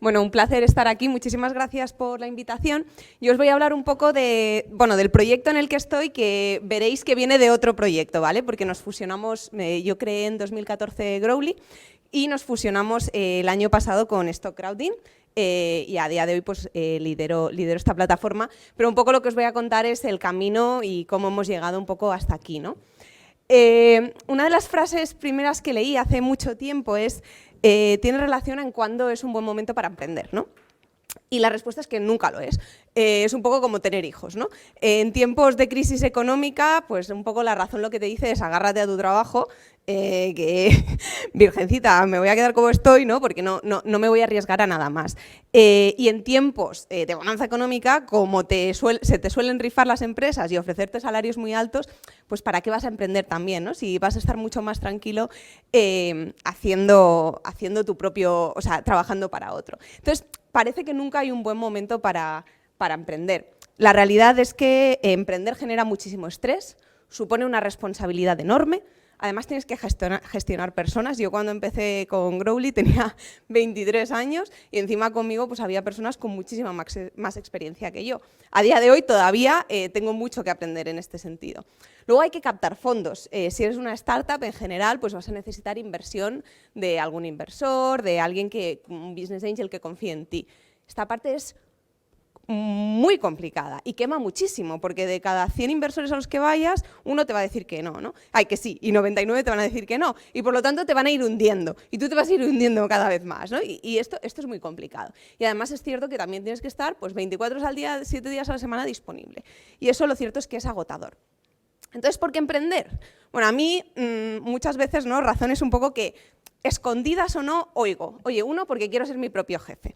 Bueno, un placer estar aquí. Muchísimas gracias por la invitación. Yo os voy a hablar un poco del proyecto en el que estoy, que veréis que viene de otro proyecto, ¿vale? Porque nos fusionamos, yo creé en 2014 Growly y nos fusionamos el año pasado con StockCrowding. Y a día de hoy pues, lidero esta plataforma, pero un poco lo que os voy a contar es el camino y cómo hemos llegado un poco hasta aquí, ¿no? Una de las frases primeras que leí hace mucho tiempo es tiene relación en cuándo es un buen momento para emprender, ¿no? Y la respuesta es que nunca lo es. Es un poco como tener hijos, ¿no? En tiempos de crisis económica, pues un poco la razón lo que te dice es agárrate a tu trabajo, que virgencita, me voy a quedar como estoy, ¿no? Porque no me voy a arriesgar a nada más. Y en tiempos de bonanza económica, como se te suelen rifar las empresas y ofrecerte salarios muy altos, pues ¿para qué vas a emprender también, ¿no? Si vas a estar mucho más tranquilo haciendo tu propio, o sea, trabajando para otro. Entonces, parece que nunca hay un buen momento para emprender. La realidad es que emprender genera muchísimo estrés, supone una responsabilidad enorme. Además tienes que gestionar personas. Yo cuando empecé con Growly tenía 23 años y encima conmigo pues, había personas con muchísima más experiencia que yo. A día de hoy todavía tengo mucho que aprender en este sentido. Luego hay que captar fondos. Si eres una startup en general pues vas a necesitar inversión de algún inversor, de alguien un business angel que confíe en ti. Esta parte es muy complicada y quema muchísimo, porque de cada 100 inversores a los que vayas, uno te va a decir que no, ¿no? Ay, que sí, y 99 te van a decir que no, y por lo tanto te van a ir hundiendo, y tú te vas a ir hundiendo cada vez más, ¿no? Y esto es muy complicado. Y además es cierto que también tienes que estar pues, 24 horas al día, 7 días a la semana disponible. Y eso lo cierto es que es agotador. Entonces, ¿por qué emprender? Bueno, a mí muchas veces, ¿no? Razones un poco que escondidas o no, oigo, oye, uno, porque quiero ser mi propio jefe.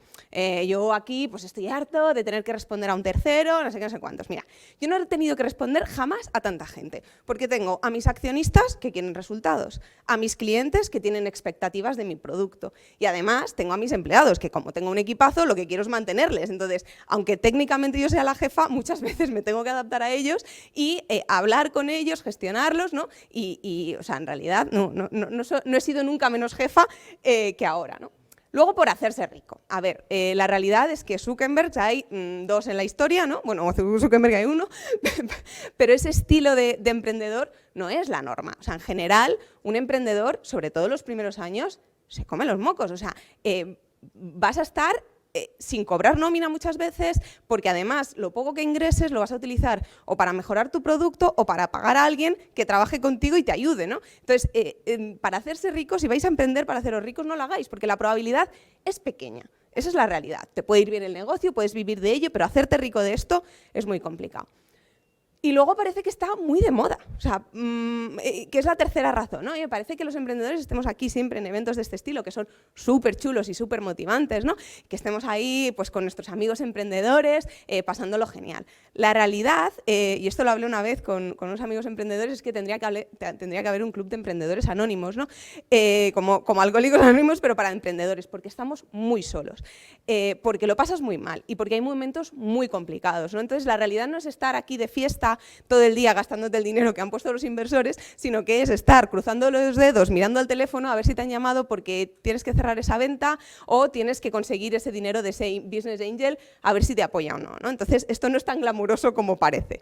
Yo aquí pues estoy harto de tener que responder a un tercero, no sé qué, no sé cuántos. Mira, yo no he tenido que responder jamás a tanta gente, porque tengo a mis accionistas que quieren resultados, a mis clientes que tienen expectativas de mi producto y además tengo a mis empleados, que como tengo un equipazo, lo que quiero es mantenerles. Entonces, aunque técnicamente yo sea la jefa, muchas veces me tengo que adaptar a ellos y hablar con ellos, gestionarlos, ¿no? O sea, en realidad no he sido nunca menos jefa que ahora, ¿no? Luego, por hacerse rico. A ver, la realidad es que Zuckerberg hay dos en la historia, ¿no? Bueno, Zuckerberg hay uno, pero ese estilo de emprendedor no es la norma. O sea, en general, un emprendedor, sobre todo en los primeros años, se come los mocos. O sea, vas a estar sin cobrar nómina muchas veces, porque además lo poco que ingreses lo vas a utilizar o para mejorar tu producto o para pagar a alguien que trabaje contigo y te ayude, ¿no? Entonces, para hacerse ricos, si vais a emprender para haceros ricos, no lo hagáis, porque la probabilidad es pequeña. Esa es la realidad. Te puede ir bien el negocio, puedes vivir de ello, pero hacerte rico de esto es muy complicado. Y luego parece que está muy de moda, o sea, que es la tercera razón, ¿no? Y me parece que los emprendedores estemos aquí siempre en eventos de este estilo, que son súper chulos y súper motivantes, ¿no? Que estemos ahí pues, con nuestros amigos emprendedores, pasándolo genial. La realidad, y esto lo hablé una vez con unos amigos emprendedores, es que tendría que haber un club de emprendedores anónimos, ¿no? Como alcohólicos anónimos, pero para emprendedores, porque estamos muy solos, porque lo pasas muy mal y porque hay momentos muy complicados, ¿no? Entonces, la realidad no es estar aquí de fiesta todo el día gastándote el dinero que han puesto los inversores, sino que es estar cruzando los dedos, mirando al teléfono a ver si te han llamado porque tienes que cerrar esa venta o tienes que conseguir ese dinero de ese business angel a ver si te apoya o no, ¿no? Entonces, esto no es tan glamuroso como parece.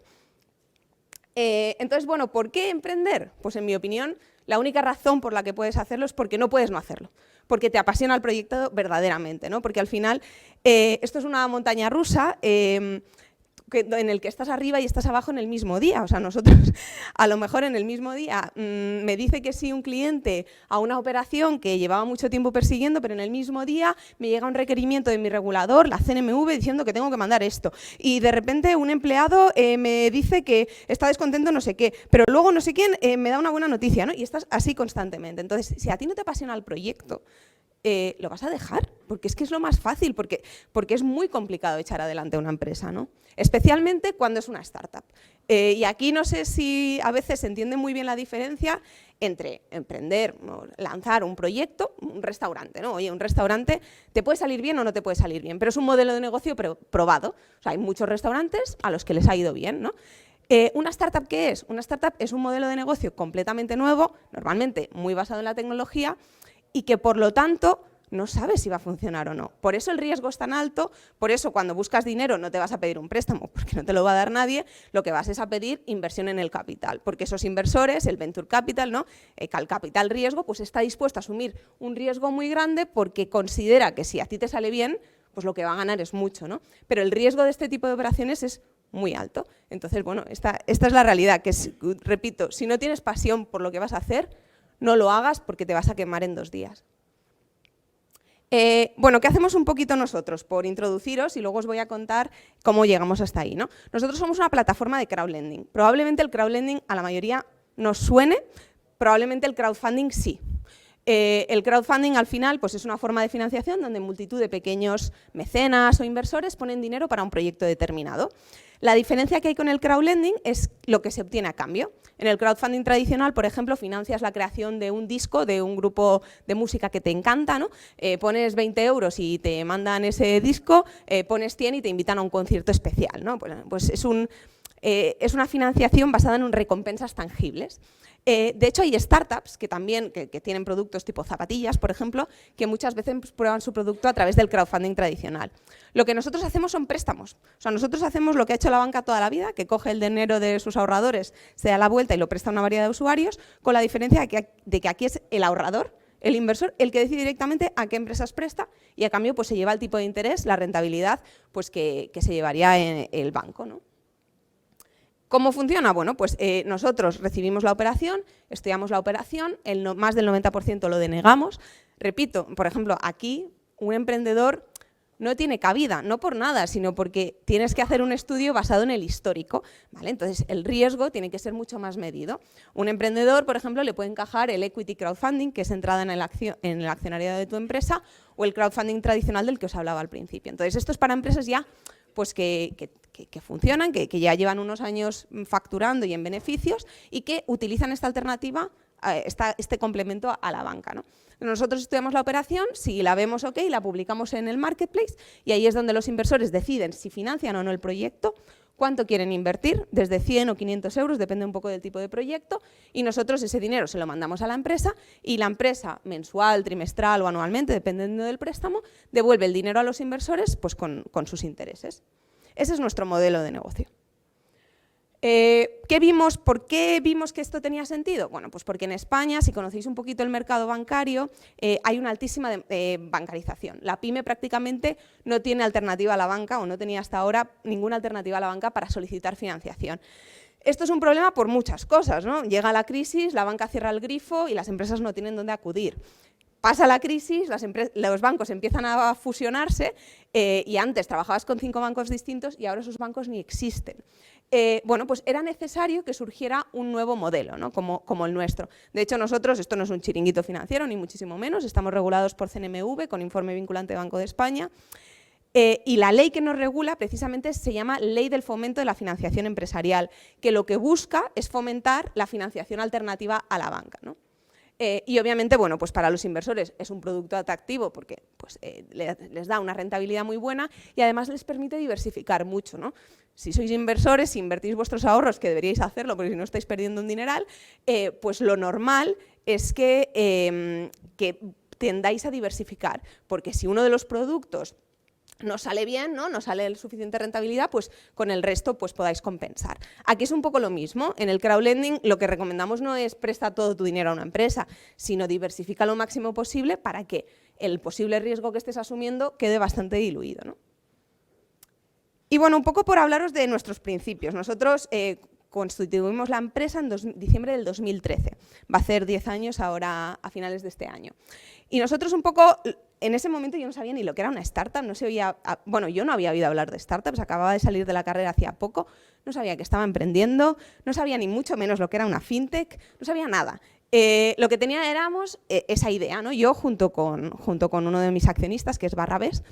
Entonces, bueno, ¿por qué emprender? Pues en mi opinión, la única razón por la que puedes hacerlo es porque no puedes no hacerlo, porque te apasiona el proyecto verdaderamente, ¿no? Porque al final esto es una montaña rusa en el que estás arriba y estás abajo en el mismo día. O sea, nosotros a lo mejor en el mismo día me dice que sí un cliente a una operación que llevaba mucho tiempo persiguiendo, pero en el mismo día me llega un requerimiento de mi regulador, la CNMV, diciendo que tengo que mandar esto. Y de repente un empleado me dice que está descontento no sé qué, pero luego no sé quién me da una buena noticia, ¿no? Y estás así constantemente. Entonces, si a ti no te apasiona el proyecto, lo vas a dejar, porque es que es lo más fácil, porque es muy complicado echar adelante una empresa, ¿no? Especialmente cuando es una startup. Y aquí no sé si a veces se entiende muy bien la diferencia entre emprender, lanzar un proyecto, un restaurante, ¿no? Oye, un restaurante te puede salir bien o no te puede salir bien, pero es un modelo de negocio probado. O sea, hay muchos restaurantes a los que les ha ido bien, ¿no? ¿Una startup qué es? Una startup es un modelo de negocio completamente nuevo, normalmente muy basado en la tecnología, y que por lo tanto no sabes si va a funcionar o no. Por eso el riesgo es tan alto, por eso cuando buscas dinero no te vas a pedir un préstamo, porque no te lo va a dar nadie, lo que vas es a pedir inversión en el capital, porque esos inversores, el venture capital, ¿no? El capital riesgo, pues está dispuesto a asumir un riesgo muy grande porque considera que si a ti te sale bien, pues lo que va a ganar es mucho, ¿no? Pero el riesgo de este tipo de operaciones es muy alto. Entonces, bueno, esta es la realidad, que repito, si no tienes pasión por lo que vas a hacer, no lo hagas porque te vas a quemar en 2 días. Bueno, ¿qué hacemos un poquito nosotros? Por introduciros y luego os voy a contar cómo llegamos hasta ahí, ¿no? Nosotros somos una plataforma de crowdlending. Probablemente el crowdlending a la mayoría nos suene, probablemente el crowdfunding sí. El crowdfunding al final pues es una forma de financiación donde multitud de pequeños mecenas o inversores ponen dinero para un proyecto determinado. La diferencia que hay con el crowdlending es lo que se obtiene a cambio. En el crowdfunding tradicional, por ejemplo, financias la creación de un disco, de un grupo de música que te encanta, ¿no? Pones 20 euros y te mandan ese disco, pones 100 y te invitan a un concierto especial, ¿no? Pues es una financiación basada en recompensas tangibles. De hecho, hay startups que también que tienen productos tipo zapatillas, por ejemplo, que muchas veces prueban su producto a través del crowdfunding tradicional. Lo que nosotros hacemos son préstamos. O sea, nosotros hacemos lo que ha hecho la banca toda la vida, que coge el dinero de sus ahorradores, se da la vuelta y lo presta a una variedad de usuarios, con la diferencia de que aquí es el ahorrador, el inversor, el que decide directamente a qué empresas presta y a cambio pues, se lleva el tipo de interés, la rentabilidad pues, que se llevaría en el banco, ¿no? ¿Cómo funciona? Bueno, pues nosotros recibimos la operación, estudiamos la operación, más del 90% lo denegamos. Repito, por ejemplo, aquí un emprendedor no tiene cabida, no por nada, sino porque tienes que hacer un estudio basado en el histórico, ¿vale? Entonces, el riesgo tiene que ser mucho más medido. Un emprendedor, por ejemplo, le puede encajar el equity crowdfunding, que es entrada en el accionariado de tu empresa, o el crowdfunding tradicional del que os hablaba al principio. Entonces, esto es para empresas ya pues que funcionan, que ya llevan unos años facturando y en beneficios y que utilizan esta alternativa, este complemento a la banca, ¿no? Nosotros estudiamos la operación, si la vemos ok, la publicamos en el marketplace y ahí es donde los inversores deciden si financian o no el proyecto, cuánto quieren invertir, desde 100 o 500 euros, depende un poco del tipo de proyecto, y nosotros ese dinero se lo mandamos a la empresa y la empresa mensual, trimestral o anualmente, dependiendo del préstamo, devuelve el dinero a los inversores pues, con sus intereses. Ese es nuestro modelo de negocio. ¿Qué vimos? ¿Por qué vimos que esto tenía sentido? Bueno, pues porque en España, si conocéis un poquito el mercado bancario, hay una altísima bancarización. La pyme prácticamente no tiene alternativa a la banca o no tenía hasta ahora ninguna alternativa a la banca para solicitar financiación. Esto es un problema por muchas cosas, ¿no? Llega la crisis, la banca cierra el grifo y las empresas no tienen dónde acudir. Pasa la crisis, los bancos empiezan a fusionarse y antes trabajabas con 5 bancos distintos y ahora esos bancos ni existen. Bueno, pues era necesario que surgiera un nuevo modelo, ¿no? como el nuestro. De hecho, nosotros, esto no es un chiringuito financiero, ni muchísimo menos, estamos regulados por CNMV, con informe vinculante de Banco de España, y la ley que nos regula precisamente se llama Ley del Fomento de la Financiación Empresarial, que lo que busca es fomentar la financiación alternativa a la banca, ¿no? Y obviamente, bueno, pues para los inversores es un producto atractivo porque pues, les da una rentabilidad muy buena y además les permite diversificar mucho, ¿no? Si sois inversores, si invertís vuestros ahorros, que deberíais hacerlo porque si no estáis perdiendo un dineral, pues lo normal es que tendáis a diversificar, porque si uno de los productos no sale bien, no sale el suficiente rentabilidad, pues con el resto pues podáis compensar. Aquí es un poco lo mismo. En el crowdlending lo que recomendamos no es presta todo tu dinero a una empresa, sino diversifica lo máximo posible para que el posible riesgo que estés asumiendo quede bastante diluido, ¿no? Y bueno, un poco por hablaros de nuestros principios. Nosotros constituimos la empresa en diciembre del 2013. Va a hacer 10 años ahora a finales de este año. Y nosotros un poco, en ese momento yo no sabía ni lo que era una startup, no se oía, bueno, yo no había oído hablar de startups, acababa de salir de la carrera hacía poco, no sabía que estaba emprendiendo, no sabía ni mucho menos lo que era una fintech, no sabía nada. Lo que tenía éramos esa idea, ¿no? Yo junto con uno de mis accionistas, que es Barrabés,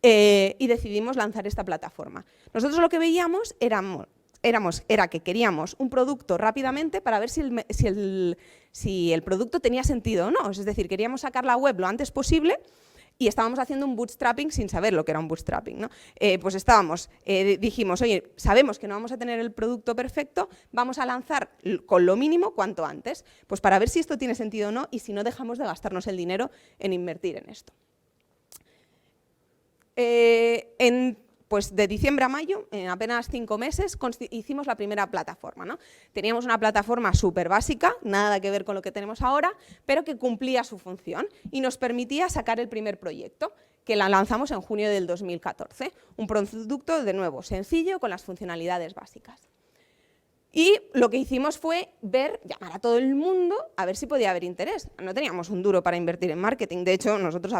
y decidimos lanzar esta plataforma. Nosotros lo que veíamos era que queríamos un producto rápidamente para ver si el producto tenía sentido o no. Es decir, queríamos sacar la web lo antes posible y estábamos haciendo un bootstrapping sin saber lo que era un bootstrapping, ¿no? Pues dijimos, oye, sabemos que no vamos a tener el producto perfecto, vamos a lanzar con lo mínimo cuanto antes, pues para ver si esto tiene sentido o no y si no dejamos de gastarnos el dinero en invertir en esto. Pues de diciembre a mayo, en apenas 5 meses, hicimos la primera plataforma, ¿no? Teníamos una plataforma súper básica, nada que ver con lo que tenemos ahora, pero que cumplía su función y nos permitía sacar el primer proyecto, que la lanzamos en junio del 2014. Un producto, de nuevo, sencillo, con las funcionalidades básicas. Y lo que hicimos fue llamar a todo el mundo a ver si podía haber interés. No teníamos un duro para invertir en marketing. De hecho, nosotros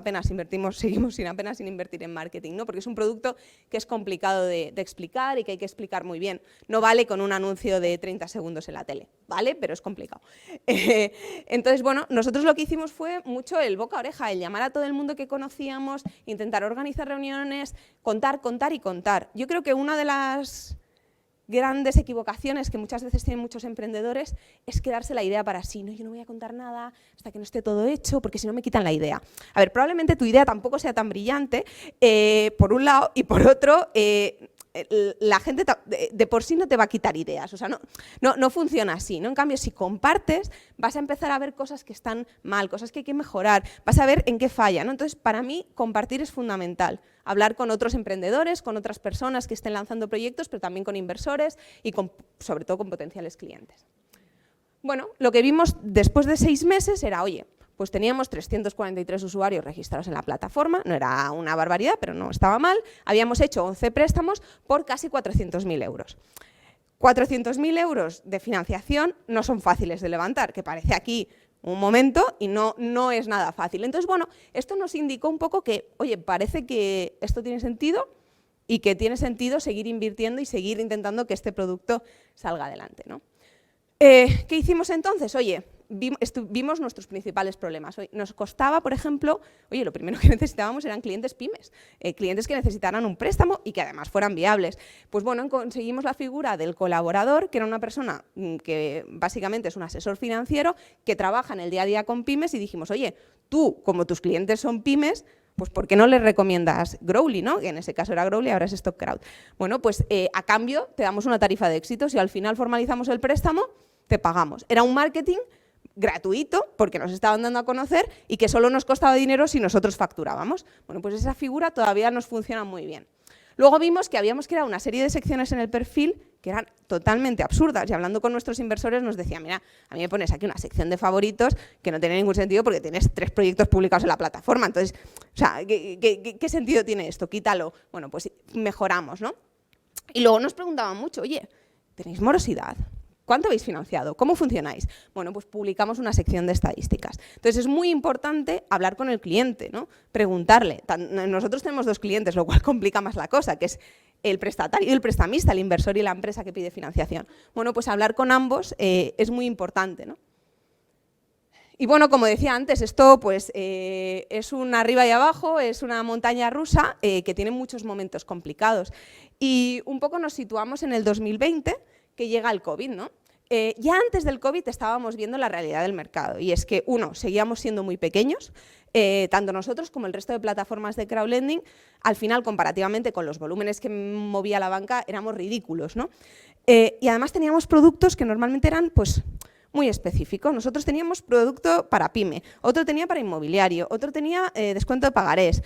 seguimos sin invertir en marketing, ¿no? Porque es un producto que es complicado de explicar y que hay que explicar muy bien. No vale con un anuncio de 30 segundos en la tele, ¿vale? Pero es complicado. Entonces, bueno, nosotros lo que hicimos fue mucho el boca a oreja, el llamar a todo el mundo que conocíamos, intentar organizar reuniones, contar y contar. Yo creo que una de las grandes equivocaciones que muchas veces tienen muchos emprendedores es quedarse la idea para sí. No, yo no voy a contar nada hasta que no esté todo hecho, porque si no me quitan la idea. A ver, probablemente tu idea tampoco sea tan brillante, por un lado, y por otro, la gente de por sí no te va a quitar ideas, o sea, no funciona así, ¿no? En cambio, si compartes, vas a empezar a ver cosas que están mal, cosas que hay que mejorar, vas a ver en qué falla, ¿no? Entonces, para mí, compartir es fundamental. Hablar con otros emprendedores, con otras personas que estén lanzando proyectos, pero también con inversores y sobre todo con potenciales clientes. Bueno, lo que vimos después de 6 meses era, oye, pues teníamos 343 usuarios registrados en la plataforma, no era una barbaridad, pero no estaba mal. Habíamos hecho 11 préstamos por casi 400.000 euros. 400.000 euros de financiación no son fáciles de levantar, que parece aquí un momento y no es nada fácil. Entonces, bueno, esto nos indicó un poco que, oye, parece que esto tiene sentido y que tiene sentido seguir invirtiendo y seguir intentando que este producto salga adelante, ¿no? ¿Qué hicimos entonces? Oye, vimos nuestros principales problemas. Nos costaba, por ejemplo, oye, lo primero que necesitábamos eran clientes pymes, clientes que necesitaran un préstamo y que además fueran viables. Pues bueno, conseguimos la figura del colaborador, que era una persona que básicamente es un asesor financiero que trabaja en el día a día con pymes y dijimos, oye, tú, como tus clientes son pymes, pues ¿por qué no les recomiendas Growly, ¿no? Que en ese caso era Growly, ahora es StockCrowd. Bueno, pues a cambio te damos una tarifa de éxito. Si al final formalizamos el préstamo, te pagamos. Era un marketing gratuito, porque nos estaban dando a conocer y que solo nos costaba dinero si nosotros facturábamos. Bueno, pues esa figura todavía nos funciona muy bien. Luego vimos que habíamos creado una serie de secciones en el perfil que eran totalmente absurdas y hablando con nuestros inversores nos decían, mira, a mí me pones aquí una sección de favoritos que no tiene ningún sentido porque tienes 3 proyectos publicados en la plataforma, entonces, o sea, ¿qué sentido tiene esto? Quítalo. Bueno, pues mejoramos, ¿no? Y luego nos preguntaban mucho, oye, ¿tenéis morosidad? ¿Cuánto habéis financiado? ¿Cómo funcionáis? Bueno, pues publicamos una sección de estadísticas. Entonces es muy importante hablar con el cliente, ¿no? Preguntarle. Nosotros tenemos 2 clientes, lo cual complica más la cosa, que es el prestatario y el prestamista, el inversor y la empresa que pide financiación. Bueno, pues hablar con ambos es muy importante, ¿no? Y bueno, como decía antes, esto pues, es un arriba y abajo, es una montaña rusa que tiene muchos momentos complicados. Y un poco nos situamos en el 2020, que llega el COVID, ¿no? Ya antes del COVID estábamos viendo la realidad del mercado y es que, uno, seguíamos siendo muy pequeños, tanto nosotros como el resto de plataformas de crowdlending, al final, comparativamente con los volúmenes que movía la banca, éramos ridículos, ¿no? Y además teníamos productos que normalmente eran, pues, muy específicos. Nosotros teníamos producto para pyme, otro tenía para inmobiliario, otro tenía descuento de pagarés,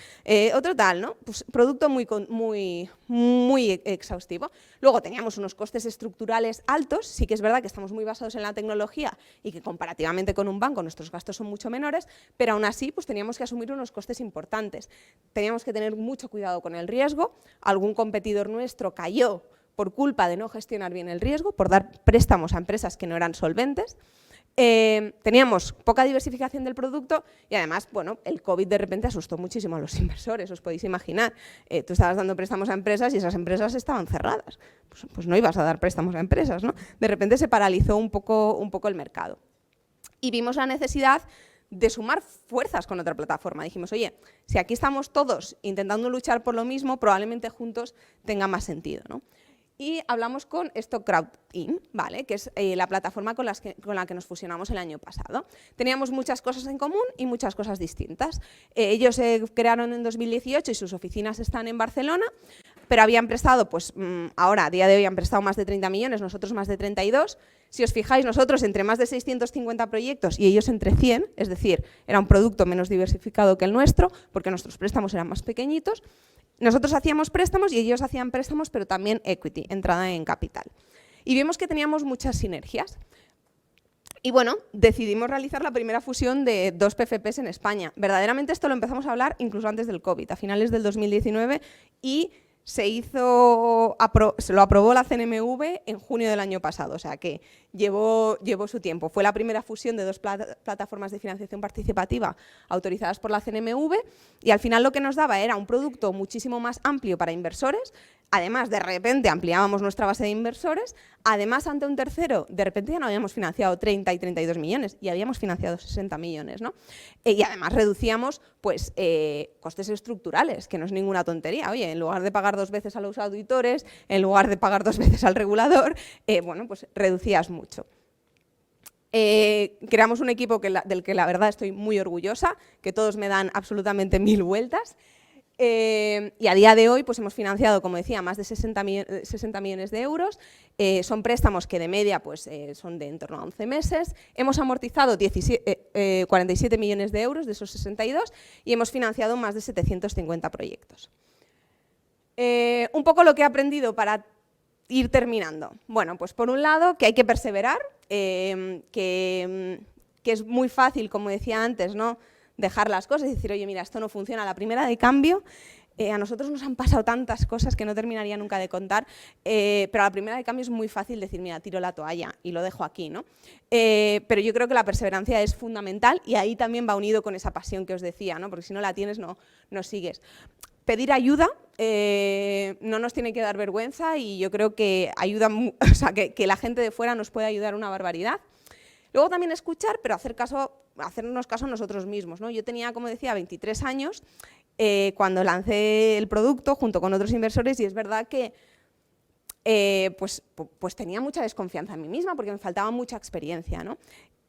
otro tal, ¿no? Pues producto muy exhaustivo. Luego teníamos unos costes estructurales altos, sí que es verdad que estamos muy basados en la tecnología y que comparativamente con un banco nuestros gastos son mucho menores, pero aún así pues teníamos que asumir unos costes importantes. Teníamos que tener mucho cuidado con el riesgo, algún competidor nuestro cayó por culpa de no gestionar bien el riesgo, por dar préstamos a empresas que no eran solventes. Teníamos poca diversificación del producto y además, bueno, el COVID de repente asustó muchísimo a los inversores, os podéis imaginar. Tú estabas dando préstamos a empresas y esas empresas estaban cerradas. Pues no ibas a dar préstamos a empresas, ¿no? De repente se paralizó un poco el mercado. Y vimos la necesidad de sumar fuerzas con otra plataforma. Dijimos, oye, si aquí estamos todos intentando luchar por lo mismo, probablemente juntos tenga más sentido, ¿no? Y hablamos con StockCrowd, ¿vale? Que es la plataforma con la que nos fusionamos el año pasado. Teníamos muchas cosas en común y muchas cosas distintas. Ellos se crearon en 2018 y sus oficinas están en Barcelona, pero habían prestado, pues ahora, a día de hoy, han prestado más de 30 millones, nosotros más de 32. Si os fijáis, nosotros entre más de 650 proyectos y ellos entre 100, es decir, era un producto menos diversificado que el nuestro, porque nuestros préstamos eran más pequeñitos. nosotros hacíamos préstamos y ellos hacían préstamos, pero también equity, entrada en capital. Y vimos que teníamos muchas sinergias. Y bueno, decidimos realizar la primera fusión de 2 PFPs en España. Verdaderamente esto lo empezamos a hablar incluso antes del COVID, a finales del 2019, y se lo aprobó la CNMV en junio del año pasado, o sea que llevó su tiempo. Fue la primera fusión de 2 plataformas de financiación participativa autorizadas por la CNMV y al final lo que nos daba era un producto muchísimo más amplio para inversores. Además, de repente ampliábamos nuestra base de inversores, además ante un tercero, de repente ya no habíamos financiado 30 y 32 millones y habíamos financiado 60 millones, ¿no? Y además reducíamos pues, costes estructurales, que no es ninguna tontería. Oye, en lugar de pagar 2 veces a los auditores, en lugar de pagar 2 veces al regulador, bueno, pues reducías mucho. Creamos un equipo del que la verdad estoy muy orgullosa, que todos me dan absolutamente 1000 vueltas. Y a día de hoy pues hemos financiado, como decía, más de 60 millones de euros. Son préstamos que de media pues, son de en torno a 11 meses. Hemos amortizado 47 millones de euros de esos 62 y hemos financiado más de 750 proyectos. Un poco lo que he aprendido para ir terminando. Bueno, pues por un lado que hay que perseverar, que es muy fácil, como decía antes, ¿no?, dejar las cosas y decir, oye, mira, esto no funciona a la primera de cambio. A nosotros nos han pasado tantas cosas que no terminaría nunca de contar, pero a la primera de cambio es muy fácil decir, mira, tiro la toalla y lo dejo aquí, ¿no? Pero yo creo que la perseverancia es fundamental y ahí también va unido con esa pasión que os decía, ¿no? Porque si no la tienes, no sigues. Pedir ayuda no nos tiene que dar vergüenza y yo creo que ayuda, o sea, que la gente de fuera nos puede ayudar una barbaridad. Luego también escuchar, pero hacernos caso a nosotros mismos, ¿no? Yo tenía, como decía, 23 años cuando lancé el producto junto con otros inversores y es verdad que pues tenía mucha desconfianza en mí misma porque me faltaba mucha experiencia, ¿no?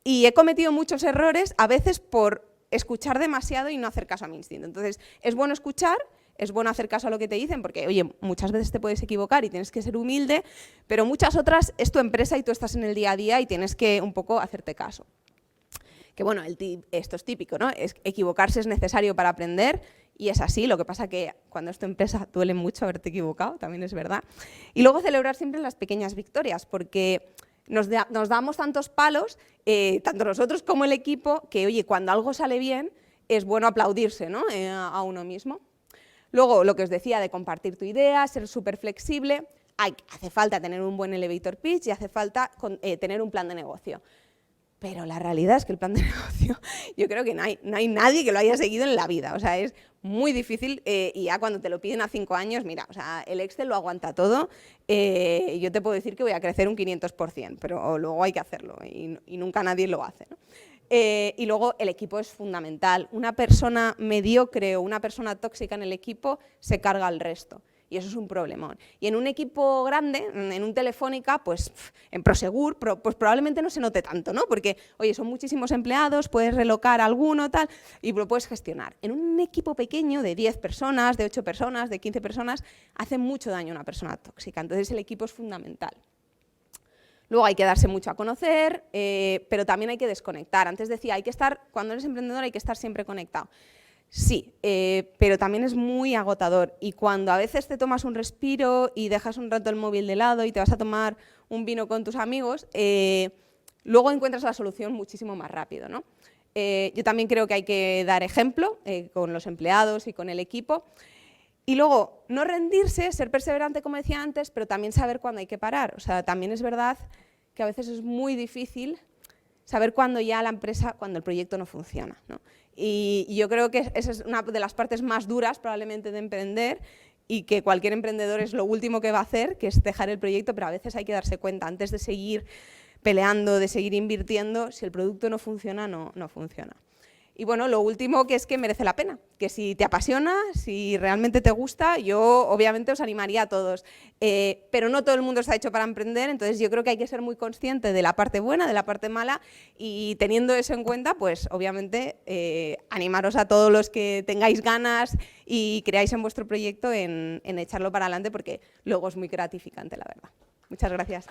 Y he cometido muchos errores, a veces por escuchar demasiado y no hacer caso a mi instinto. Entonces, es bueno escuchar, es bueno hacer caso a lo que te dicen, porque, oye, muchas veces te puedes equivocar y tienes que ser humilde, pero muchas otras es tu empresa y tú estás en el día a día y tienes que un poco hacerte caso. Que bueno, esto es típico, ¿no? Equivocarse es necesario para aprender y es así, lo que pasa que cuando es tu empresa duele mucho haberte equivocado, también es verdad. Y luego celebrar siempre las pequeñas victorias, porque nos damos tantos palos, tanto nosotros como el equipo, que oye, cuando algo sale bien es bueno aplaudirse, ¿no?, a uno mismo. Luego, lo que os decía de compartir tu idea, ser súper flexible, hace falta tener un buen elevator pitch y hace falta tener un plan de negocio. Pero la realidad es que el plan de negocio, yo creo que no hay nadie que lo haya seguido en la vida. O sea, es muy difícil y ya cuando te lo piden a 5 años, mira, o sea, el Excel lo aguanta todo. Yo te puedo decir que voy a crecer un 500%, pero luego hay que hacerlo y nunca nadie lo hace, ¿no? Y luego el equipo es fundamental. Una persona mediocre o una persona tóxica en el equipo se carga al resto. Y eso es un problemón. Y en un equipo grande, en un Telefónica, pues en Prosegur, pues probablemente no se note tanto, ¿no? Porque, oye, son muchísimos empleados, puedes relocar a alguno, tal, y lo puedes gestionar. En un equipo pequeño de 10 personas, de 8 personas, de 15 personas, hace mucho daño una persona tóxica. Entonces el equipo es fundamental. Luego hay que darse mucho a conocer, pero también hay que desconectar. Antes decía, cuando eres emprendedor hay que estar siempre conectado. Sí, pero también es muy agotador y cuando a veces te tomas un respiro y dejas un rato el móvil de lado y te vas a tomar un vino con tus amigos, luego encuentras la solución muchísimo más rápido, ¿no? Yo también creo que hay que dar ejemplo con los empleados y con el equipo. Y luego, no rendirse, ser perseverante, como decía antes, pero también saber cuándo hay que parar. O sea, también es verdad que a veces es muy difícil saber cuándo ya cuando el proyecto no funciona, ¿no? Y yo creo que esa es una de las partes más duras probablemente de emprender y que cualquier emprendedor es lo último que va a hacer, que es dejar el proyecto, pero a veces hay que darse cuenta antes de seguir peleando, de seguir invirtiendo, si el producto no funciona, no funciona. Y bueno, lo último que es que merece la pena, que si te apasiona, si realmente te gusta, yo obviamente os animaría a todos, pero no todo el mundo está hecho para emprender, entonces yo creo que hay que ser muy consciente de la parte buena, de la parte mala y teniendo eso en cuenta, pues obviamente animaros a todos los que tengáis ganas y creáis en vuestro proyecto en echarlo para adelante porque luego es muy gratificante, la verdad. Muchas gracias.